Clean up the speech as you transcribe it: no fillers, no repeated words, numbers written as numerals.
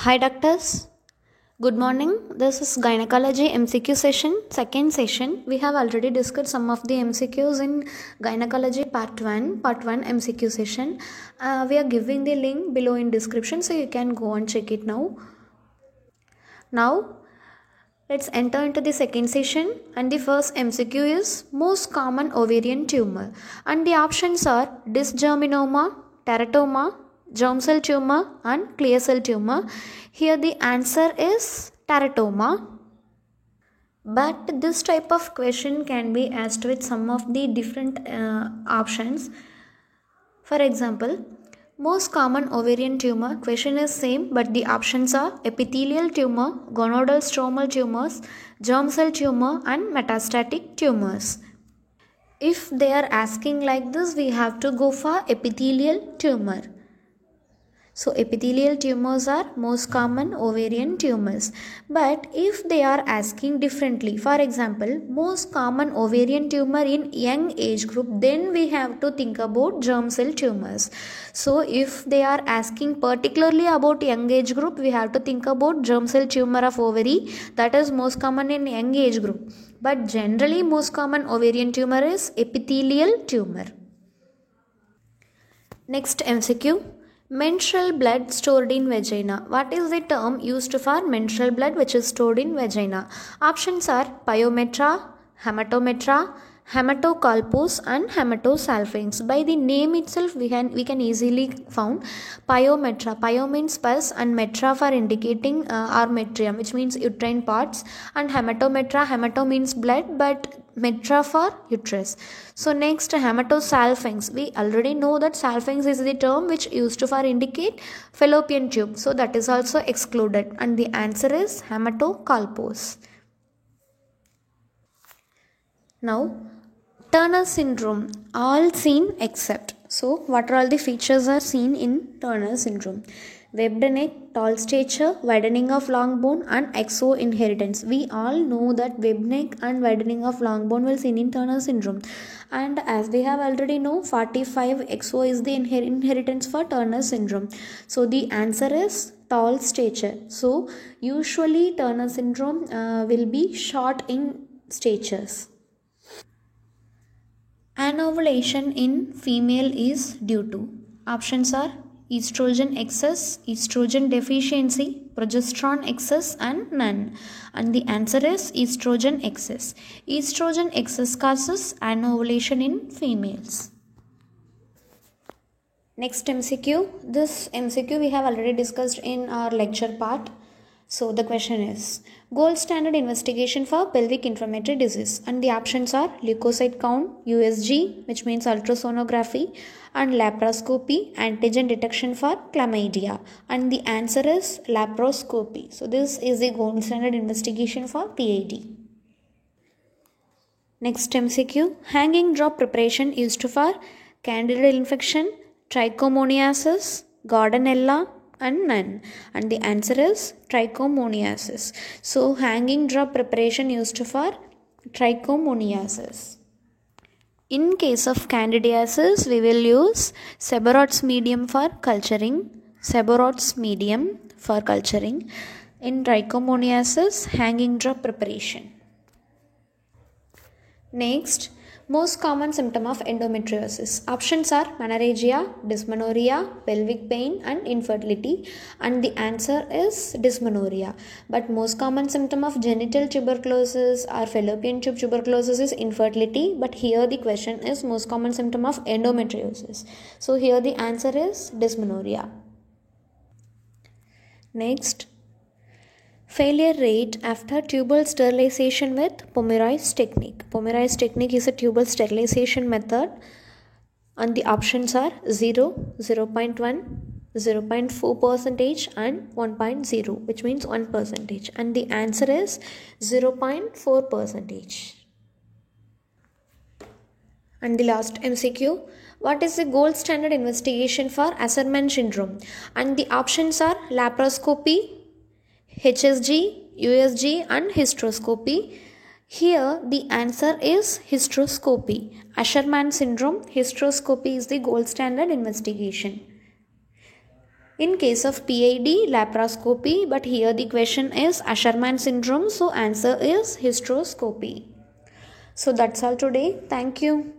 Hi doctors, good morning. This is gynecology MCQ session, second session. We have already discussed some of the MCQs in gynecology part 1 MCQ session. We are giving the link below in description so you can go and check it now. Now let's enter into the second session, and the first MCQ is most common ovarian tumor, and the options are dysgerminoma, teratoma, germ cell tumor and clear cell tumor. Here the answer is teratoma. But this type of question can be asked with some of the different options. For example, most common ovarian tumor question is same, but the options are epithelial tumor, gonadal stromal tumors, germ cell tumor and metastatic tumors. If they are asking like this, we have to go for epithelial tumor. So epithelial tumors are most common ovarian tumors. But if they are asking differently, for example, most common ovarian tumor in young age group, then we have to think about germ cell tumors. So if they are asking particularly about young age group, we have to think about germ cell tumor of ovary, that is most common in young age group. But generally most common ovarian tumor is epithelial tumor. Next MCQ. Menstrual blood stored in vagina. What is the term used for menstrual blood which is stored in vagina? Options are pyometra, hematometra, hematocolpos and hematosalpinx. By the name itself we can easily found pyometra. Pyo means pus and metra for indicating our metrium, which means uterine parts, and hematometra, hemato means blood but metra for uterus. So next, hematosalpinx. We already know that salpinx is the term which used to for indicate fallopian tube. So that is also excluded, and the answer is hematocolpos. Now, Turner syndrome, all seen except. So what are all the features are seen in Turner syndrome? Webbed neck, tall stature, widening of long bone and exo inheritance. We all know that webbed neck and widening of long bone will seen in Turner syndrome. And as we have already know, 45 exo is the inheritance for Turner syndrome. So the answer is tall stature. So usually Turner syndrome will be short in statures. Anovulation in female is due to. Options are estrogen excess, estrogen deficiency, progesterone excess and none. And the answer is estrogen excess. Estrogen excess causes anovulation in females. Next MCQ. This MCQ we have already discussed in our lecture part. So the question is, gold standard investigation for pelvic inflammatory disease, and the options are leukocyte count, USG, which means ultrasonography, and laparoscopy, antigen detection for chlamydia, and the answer is laparoscopy. So this is the gold standard investigation for PID. Next MCQ, hanging drop preparation used for candida infection, trichomoniasis, Gardnerella and none, and the answer is trichomoniasis. So hanging drop preparation used for trichomoniasis. In case of candidiasis, we will use Seborrhoe's medium for culturing. Seborrhoe's medium for culturing. In trichomoniasis, hanging drop preparation. Next, most common symptom of endometriosis. Options are menorrhagia, dysmenorrhea, pelvic pain and infertility, and the answer is dysmenorrhea. But most common symptom of genital tuberculosis or fallopian tube tuberculosis is infertility, but here the question is most common symptom of endometriosis. So here the answer is dysmenorrhea. Next, failure rate after tubal sterilization with Pomeroy's technique. Pomeroy's technique is a tubal sterilization method, and the options are 0, 0.1, 0.4% and 1.0, which means 1%, and the answer is 0.4%. And the last MCQ, what is the gold standard investigation for Asherman syndrome? And the options are laparoscopy, HSG, USG and hysteroscopy. Here the answer is hysteroscopy. Asherman syndrome, hysteroscopy is the gold standard investigation. In case of PID, laparoscopy, but here the question is Asherman syndrome, so answer is hysteroscopy. So that's all today. Thank you.